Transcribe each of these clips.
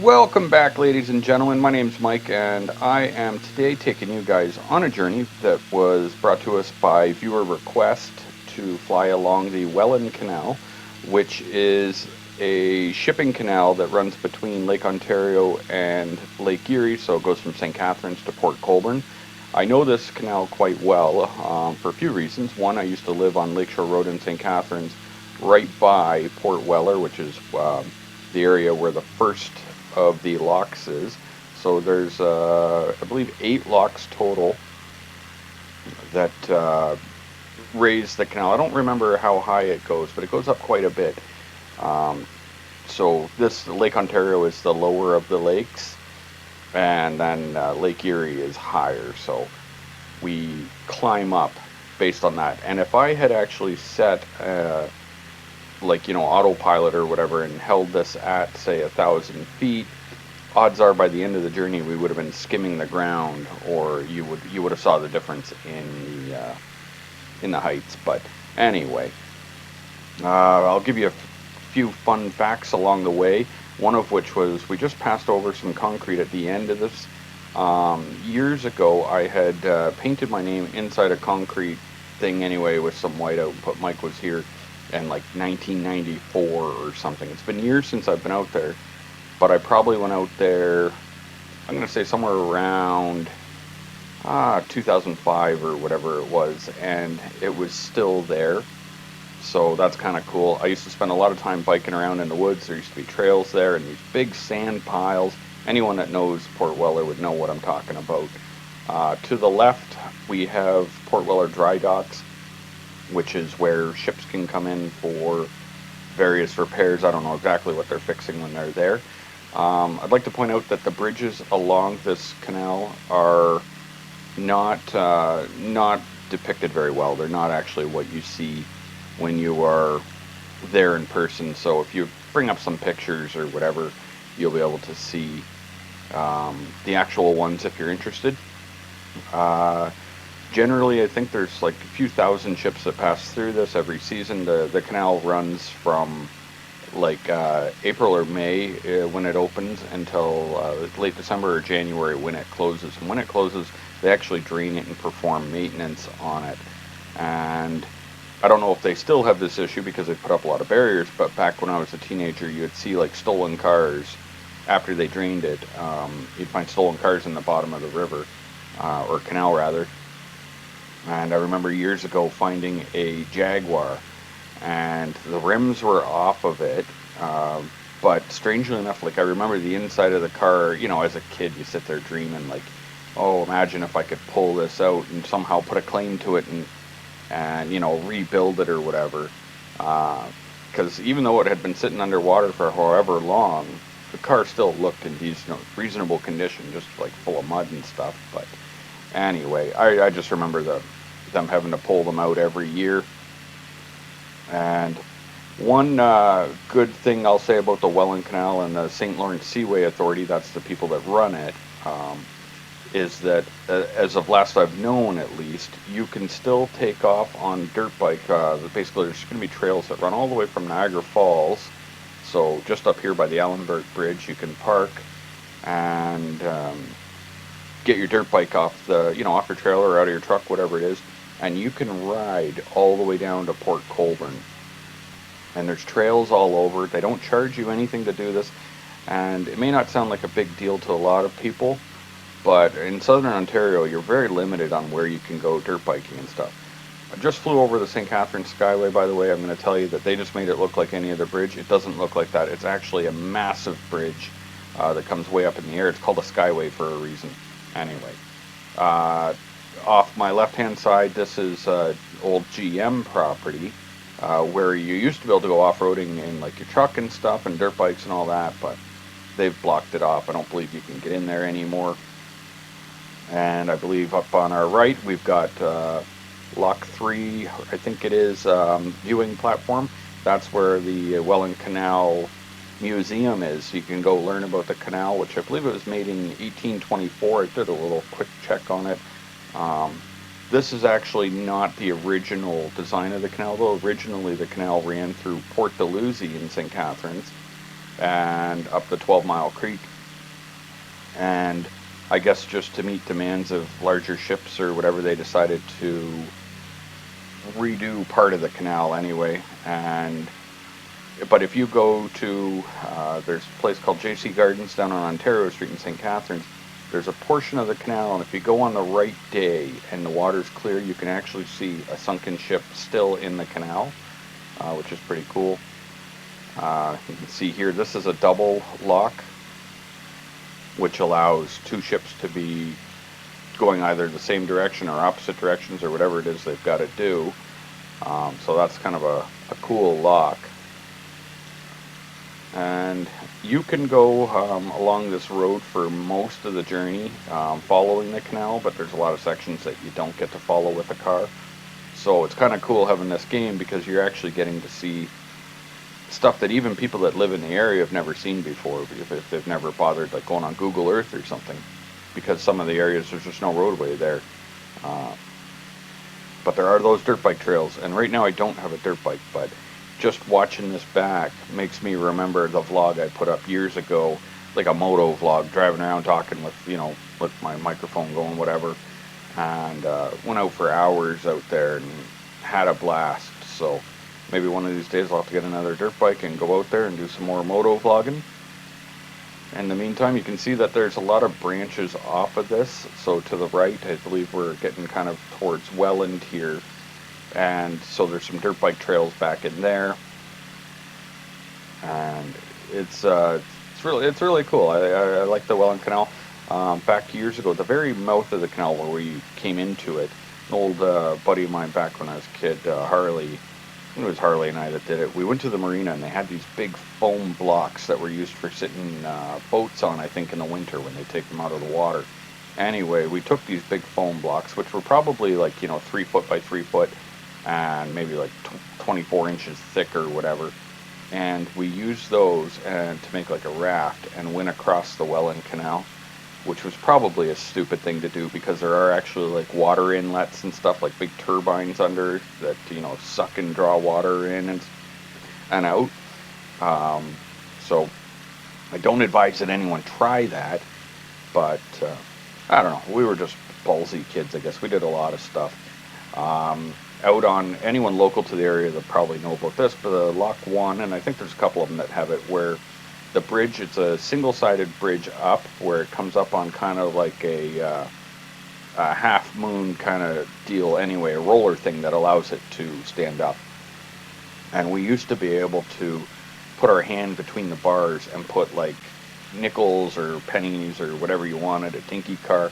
Welcome back, ladies and gentlemen. My name's Mike, and I am today taking you guys on a journey that was brought to us by viewer request to fly along the Welland Canal, which is a shipping canal that runs between Lake Ontario and Lake Erie, so it goes from St. Catharines to Port Colburn. I know this canal quite well for a few reasons. One, I used to live on Lakeshore Road in St. Catharines, right by Portweller, which is the area where the first of the locks is. So there's, I believe, 8 locks total that raise the canal. I don't remember how high it goes, but it goes up quite a bit. Um, so this Lake Ontario is the lower of the lakes, and then Lake Erie is higher. So we climb up based on that. And if I had actually set autopilot or whatever and held this at say 1,000 feet, odds are by the end of the journey we would have been skimming the ground, or you would have saw the difference in the heights. But anyway, I'll give you a few fun facts along the way. One of which was we just passed over some concrete at the end of this. Years ago, I had painted my name inside a concrete thing anyway with some whiteout and put Mike was here in like 1994 or something. It's been years since I've been out there, but I probably went out there, I'm going to say somewhere around 2005 or whatever it was, and it was still there. So that's kind of cool. I used to spend a lot of time biking around in the woods. There used to be trails there and these big sand piles. Anyone that knows Portweller would know what I'm talking about. To the left, we have Portweller Drydocks, which is where ships can come in for various repairs. I don't know exactly what they're fixing when they're there. I'd like to point out that the bridges along this canal are not depicted very well. They're not actually what you see when you are there in person. So if you bring up some pictures or whatever, you'll be able to see the actual ones if you're interested. Uh, Generally, I think there's like a few thousand ships that pass through this every season. The canal runs from like April or May when it opens until late December or January when it closes. And when it closes, they actually drain it and perform maintenance on it. And I don't know if they still have this issue because they put up a lot of barriers, but back when I was a teenager, you'd see like stolen cars after they drained it. You'd find stolen cars in the bottom of the river, or canal rather. And I remember years ago finding a Jaguar, and the rims were off of it. But strangely enough, like I remember the inside of the car, as a kid, you sit there dreaming like, oh, imagine if I could pull this out and somehow put a claim to it and rebuild it or whatever. Because even though it had been sitting underwater for however long, the car still looked in reasonable condition, just like full of mud and stuff. But anyway, I just remember them having to pull them out every year. And one good thing I'll say about the Welland Canal and the St. Lawrence Seaway Authority, that's the people that run it, is that as of last I've known at least, you can still take off on dirt bike. Basically, there's going to be trails that run all the way from Niagara Falls. So just up here by the Allenberg Bridge, you can park and get your dirt bike off off your trailer or out of your truck, whatever it is, and you can ride all the way down to Port Colburn. And there's trails all over. They don't charge you anything to do this, and it may not sound like a big deal to a lot of people, but in southern Ontario, you're very limited on where you can go dirt biking and stuff. I just flew over the St. Catharines Skyway, by the way. I'm going to tell you that they just made it look like any other bridge. It doesn't look like that. It's actually a massive bridge that comes way up in the air. It's called a Skyway for a reason. Anyway, off my left-hand side, this is old GM property where you used to be able to go off-roading in like your truck and stuff and dirt bikes and all that, but they've blocked it off. I don't believe you can get in there anymore. And I believe up on our right, we've got Lock 3, I think it is, viewing platform. That's where the Welland Canal Museum is. You can go learn about the canal, which I believe it was made in 1824. I did a little quick check on it. This is actually not the original design of the canal, though. Originally, the canal ran through Port Dalhousie in St. Catharines, and up the 12 Mile Creek. And I guess just to meet demands of larger ships or whatever, they decided to redo part of the canal anyway. But if you go to, there's a place called JC Gardens down on Ontario Street in St. Catharines. There's a portion of the canal, and if you go on the right day and the water's clear, you can actually see a sunken ship still in the canal, which is pretty cool. You can see here, this is a double lock, which allows two ships to be going either the same direction or opposite directions or whatever it is they've got to do. So that's kind of a cool lock. And you can go along this road for most of the journey following the canal, but there's a lot of sections that you don't get to follow with a car. So it's kind of cool having this game because you're actually getting to see stuff that even people that live in the area have never seen before, if they've never bothered like going on Google Earth or something, because some of the areas there's just no roadway there. But there are those dirt bike trails, and right now I don't have a dirt bike, but just watching this back makes me remember the vlog I put up years ago, like a moto vlog, driving around talking with, with my microphone going, whatever, and went out for hours out there and had a blast. So maybe one of these days I'll have to get another dirt bike and go out there and do some more moto vlogging. In the meantime, you can see that there's a lot of branches off of this. So to the right, I believe we're getting kind of towards Welland here. And so there's some dirt bike trails back in there. And it's really cool. I like the Welland Canal. Back years ago, at the very mouth of the canal where we came into it, an old buddy of mine back when I was a kid, Harley, it was Harley and I that did it. We went to the marina and they had these big foam blocks that were used for sitting boats on, I think, in the winter when they take them out of the water. Anyway, we took these big foam blocks, which were probably like, 3 foot by 3 foot and maybe like 24 inches thick or whatever. And we used those to make like a raft and went across the Welland Canal, which was probably a stupid thing to do because there are actually like water inlets and stuff, like big turbines under that, suck and draw water in and out. So I don't advise that anyone try that, but I don't know. We were just ballsy kids, I guess. We did a lot of stuff. Out on, anyone local to the area that probably know about this, but the Lock 1, and I think there's a couple of them that have it, where the bridge, it's a single-sided bridge up, where it comes up on kind of like a half moon kind of deal anyway, a roller thing that allows it to stand up. And we used to be able to put our hand between the bars and put like nickels or pennies or whatever you wanted, a dinky car,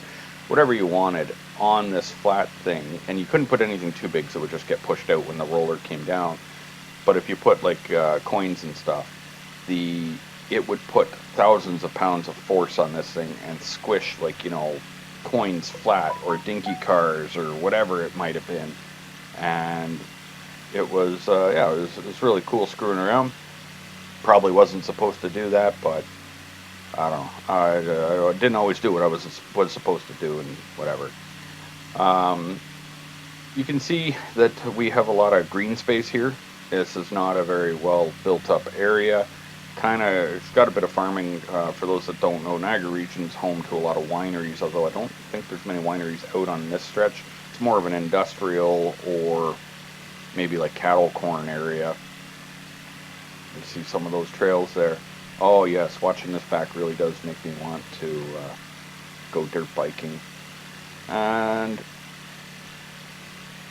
whatever you wanted on this flat thing, and you couldn't put anything too big so it would just get pushed out when the roller came down. But if you put like coins and stuff, it would put thousands of pounds of force on this thing and squish like, coins flat or dinky cars or whatever it might have been. And it was it was really cool screwing around. Probably wasn't supposed to do that, but I don't know. I didn't always do what I was supposed to do and whatever. You can see that we have a lot of green space here. This is not a very well built up area. It's got a bit of farming. For those that don't know, Niagara region's home to a lot of wineries, although I don't think there's many wineries out on this stretch. It's more of an industrial or maybe like cattle corn area. You see some of those trails there. Oh yes, watching this back really does make me want to go dirt biking. And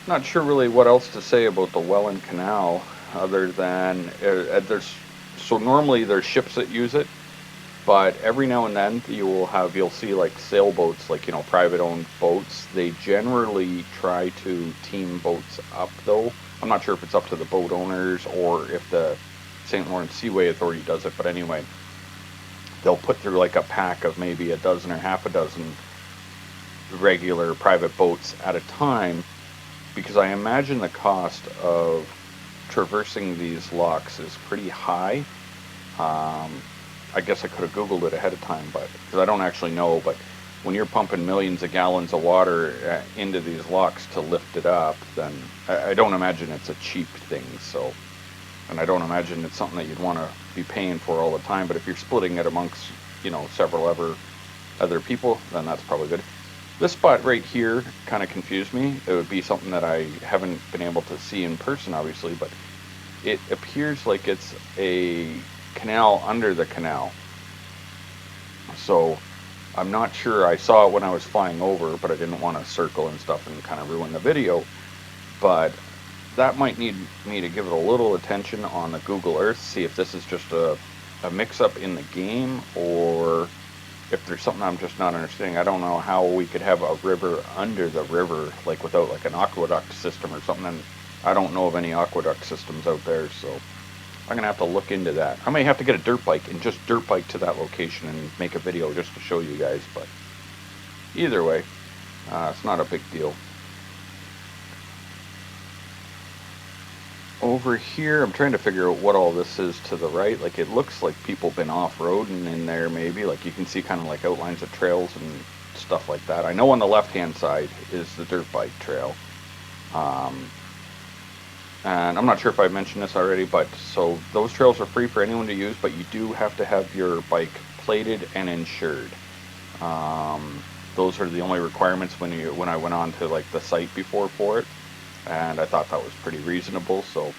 not sure really what else to say about the Welland Canal other than normally there's ships that use it, but every now and then you'll see like sailboats, like private owned boats. They generally try to team boats up though. I'm not sure if it's up to the boat owners or if the St. Lawrence Seaway Authority does it, but anyway, they'll put through like a pack of maybe a dozen or half a dozen regular private boats at a time, because I imagine the cost of traversing these locks is pretty high. I guess I could have Googled it ahead of time, but because I don't actually know, but when you're pumping millions of gallons of water into these locks to lift it up, then I don't imagine it's a cheap thing. So And I don't imagine it's something that you'd want to be paying for all the time, but if you're splitting it amongst, several other people, then that's probably good. This spot right here kind of confused me. It would be something that I haven't been able to see in person, obviously, but it appears like it's a canal under the canal. So I'm not sure. I saw it when I was flying over, but I didn't want to circle and stuff and kind of ruin the video. But that might need me to give it a little attention on the Google Earth, see if this is just a mix-up in the game, or if there's something I'm just not understanding. I don't know how we could have a river under the river, like without like an aqueduct system or something. And I don't know of any aqueduct systems out there, so I'm gonna have to look into that. I may have to get a dirt bike and just dirt bike to that location and make a video just to show you guys, but either way, it's not a big deal. Over here, I'm trying to figure out what all this is to the right. Like, it looks like people been off-roading in there, maybe. Like, you can see kind of like outlines of trails and stuff like that. I know on the left-hand side is the dirt bike trail. And I'm not sure if I mentioned this already, but so those trails are free for anyone to use, but you do have to have your bike plated and insured. Those are the only requirements when I went on to like the site before for it. And I thought that was pretty reasonable, so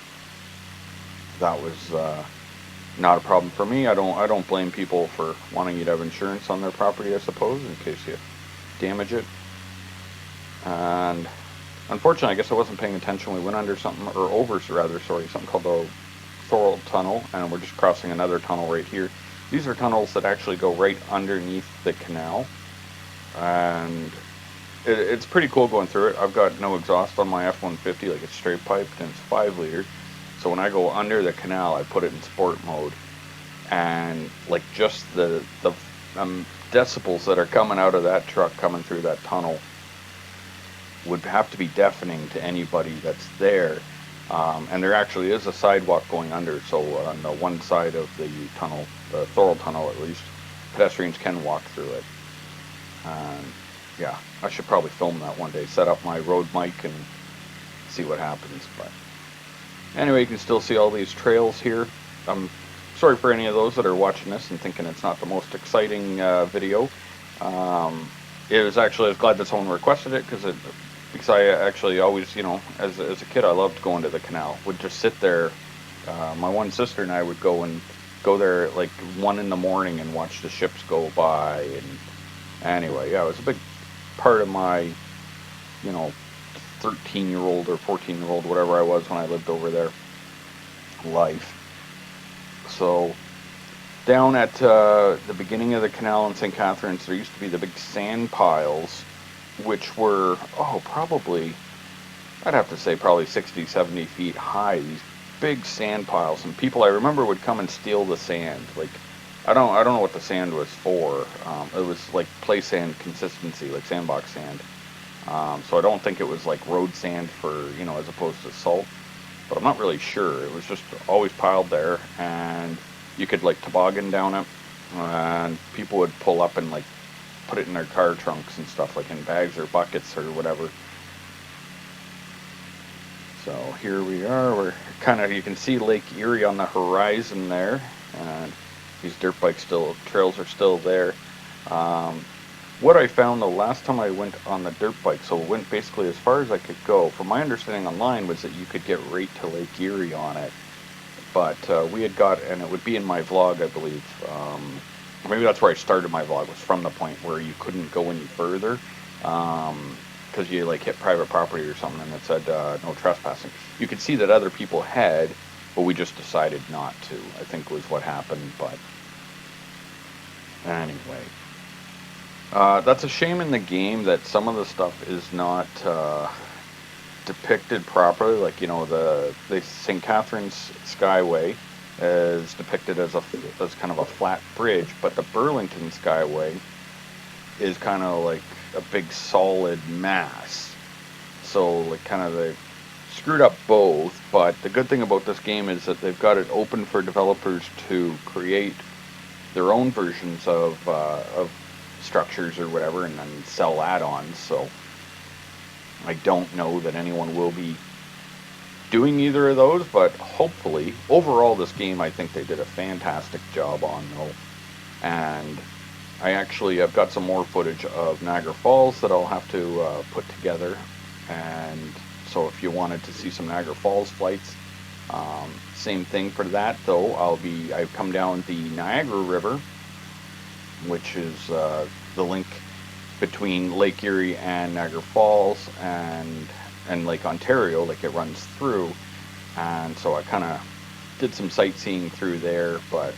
that was not a problem for me. I don't blame people for wanting you to have insurance on their property, I suppose, in case you damage it. And unfortunately, I guess I wasn't paying attention. We went under something, or over, rather, sorry, something called the Thorold Tunnel, and we're just crossing another tunnel right here. These are tunnels that actually go right underneath the canal, and it's pretty cool going through it. I've got no exhaust on my F-150, like it's straight piped, and it's 5 liter. So when I go under the canal, I put it in sport mode, and like just the decibels that are coming out of that truck coming through that tunnel would have to be deafening to anybody that's there. And there actually is a sidewalk going under, so on the one side of the tunnel, the Thorold Tunnel at least, pedestrians can walk through it. Yeah, I should probably film that one day, set up my road mic and see what happens. But anyway, you can still see all these trails here. I'm sorry for any of those that are watching this and thinking it's not the most exciting video. It was actually, I was glad that someone requested it, because I actually always, as a kid, I loved going to the canal. Would just sit there. My one sister and I would go there at like 1 in the morning and watch the ships go by. And anyway, yeah, it was a big part of my, 13-year-old or 14-year-old, whatever I was when I lived over there, life. So down at the beginning of the canal in St. Catharines, there used to be the big sand piles, which were, probably, I'd have to say probably 60, 70 feet high, these big sand piles. And people, I remember, would come and steal the sand. Like, I don't know what the sand was for. It was like play sand consistency, like sandbox sand. So I don't think it was like road sand for, as opposed to salt. But I'm not really sure. It was just always piled there, and you could like toboggan down it, and people would pull up and like put it in their car trunks and stuff, like in bags or buckets or whatever. So here we are. We're kind of, you can see Lake Erie on the horizon there, and these dirt bike trails are still there. What I found the last time I went on the dirt bike, so it went basically as far as I could go, from my understanding online, was that you could get right to Lake Erie on it. But we had got, and it would be in my vlog, I believe, maybe that's where I started my vlog, was from the point where you couldn't go any further, because you like hit private property or something, and it said no trespassing. You could see that other people had, but we just decided not to, I think was what happened. But anyway, that's a shame in the game that some of the stuff is not depicted properly. Like, the St. Catharines Skyway is depicted as kind of a flat bridge, but the Burlington Skyway is kind of like a big solid mass. So like kind of they screwed up both. But the good thing about this game is that they've got it open for developers to create their own versions of structures or whatever, and then sell add-ons. So I don't know that anyone will be doing either of those, but hopefully, overall, this game I think they did a fantastic job on, though. And I've got some more footage of Niagara Falls that I'll have to put together. And so if you wanted to see some Niagara Falls flights, same thing for that, though. I've come down the Niagara River, which is the link between Lake Erie and Niagara Falls and Lake Ontario, like it runs through. And so I kind of did some sightseeing through there, but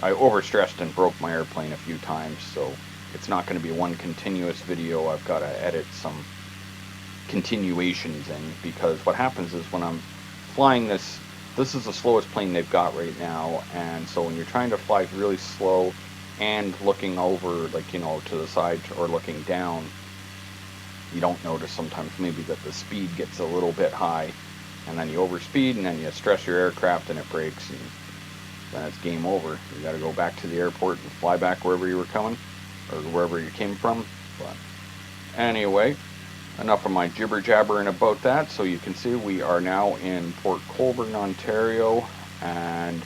I overstressed and broke my airplane a few times, so it's not going to be one continuous video. I've got to edit some continuations in, because what happens is when I'm flying this is the slowest plane they've got right now, and so when you're trying to fly really slow and looking over, like, you know, to the side or looking down, you don't notice sometimes maybe that the speed gets a little bit high, and then you overspeed, and then you stress your aircraft and it breaks, and then it's game over. You got to go back to the airport and fly back wherever you were coming, or wherever you came from. But anyway, enough of my jibber jabbering about that. So you can see we are now in Port Colburn, Ontario, and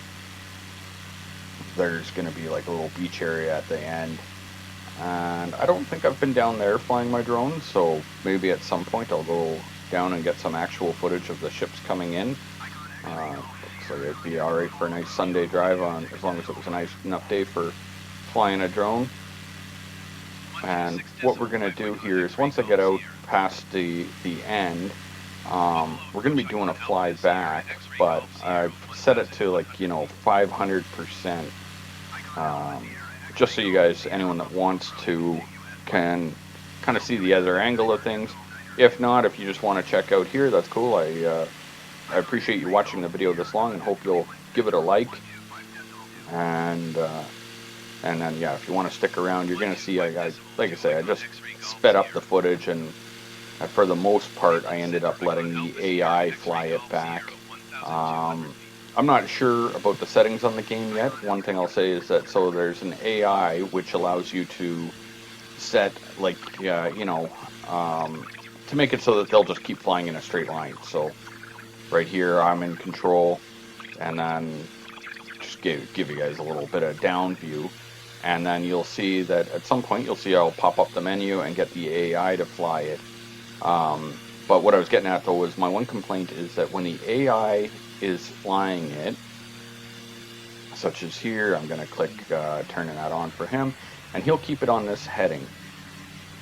there's going to be like a little beach area at the end. And I don't think I've been down there flying my drone, so maybe at some point I'll go down and get some actual footage of the ships coming in. So it'd be alright for a nice Sunday drive, on as long as it was a nice enough day for flying a drone. And what we're going to do here is, once I get out past the end, we're going to be doing a fly back, but I've set it to, like, you know, 500%, just so you guys, anyone that wants to, can kind of see the other angle of things. If not, if you just want to check out here, that's cool. I appreciate you watching the video this long, and hope you'll give it a like. And then, yeah, if you want to stick around, you're going to see, like I say, I just sped up the footage, and for the most part, I ended up letting the AI fly it back. I'm not sure about the settings on the game yet. One thing I'll say is that, so there's an AI which allows you to set, like, you know, to make it so that they'll just keep flying in a straight line. So right here, I'm in control, and then just give you guys a little bit of down view, and then you'll see that at some point I'll pop up the menu and get the AI to fly it. But what I was getting at, though, was my one complaint is that when the AI is flying it, such as here, I'm going to click turning that on for him, and he'll keep it on this heading.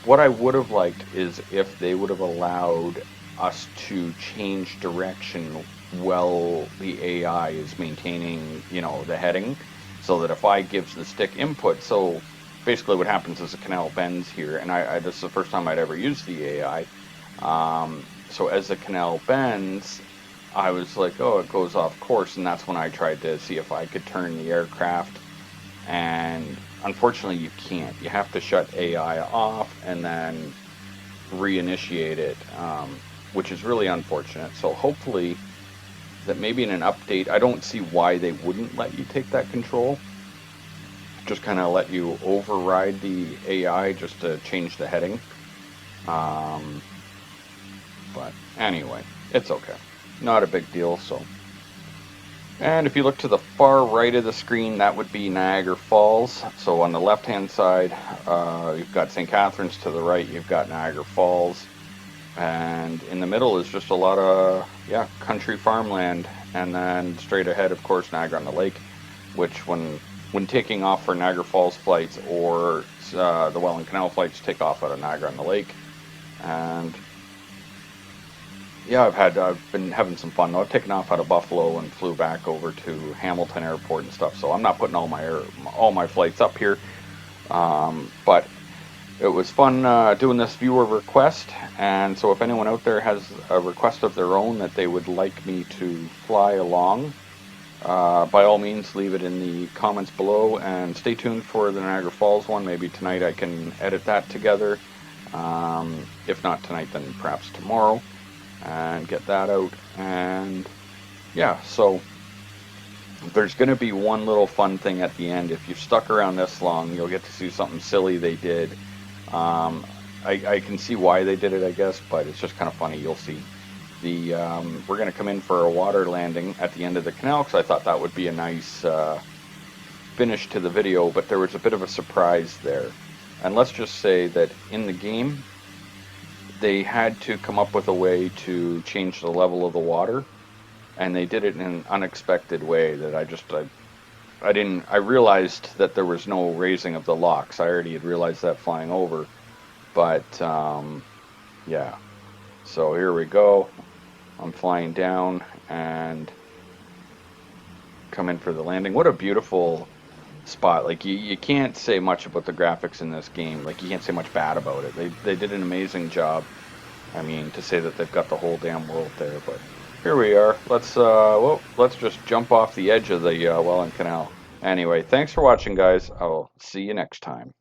What I would have liked is if they would have allowed us to change direction while the AI is maintaining, you know, the heading, so that if I gives the stick input, so basically what happens is the canal bends here, and this is the first time I'd ever used the AI. So as the canal bends, I was like, oh, it goes off course, and that's when I tried to see if I could turn the aircraft, and unfortunately you can't. You have to shut AI off and then reinitiate it, which is really unfortunate. So hopefully that maybe in an update, I don't see why they wouldn't let you take that control, just kind of let you override the AI just to change the heading. But anyway, it's okay, not a big deal. So, and if you look to the far right of the screen, that would be Niagara Falls. So on the left hand side, you've got St. Catharines. To the right, you've got Niagara Falls, and in the middle is just a lot of country farmland. And then straight ahead, of course, Niagara on the Lake, which when taking off for Niagara Falls flights, or the Welland Canal flights, take off out of Niagara on the Lake. And yeah, I've been having some fun, though. I've taken off out of Buffalo and flew back over to Hamilton Airport and stuff, so I'm not putting all my flights up here. But it was fun doing this viewer request, and so if anyone out there has a request of their own that they would like me to fly along, by all means leave it in the comments below, and stay tuned for the Niagara Falls one. Maybe tonight I can edit that together. If not tonight, then perhaps tomorrow, and get that out. And yeah, so there's going to be one little fun thing at the end. If you've stuck around this long, you'll get to see something silly they did. I can see why they did it, I guess, but it's just kind of funny. You'll see. we're going to come in for a water landing at the end of the canal because I thought that would be a nice finish to the video, but there was a bit of a surprise there. And let's just say that in the game, they had to come up with a way to change the level of the water, and they did it in an unexpected way that I didn't, I realized that there was no raising of the locks. I already had realized that flying over, but yeah. So here we go. I'm flying down and come in for the landing. What a beautiful spot. Like you can't say much about the graphics in this game. Like you can't say much bad about it. They did an amazing job. I mean, to say that they've got the whole damn world there, but here we are. Let's just jump off the edge of the Welland Canal. Anyway, thanks for watching, guys. I'll see you next time.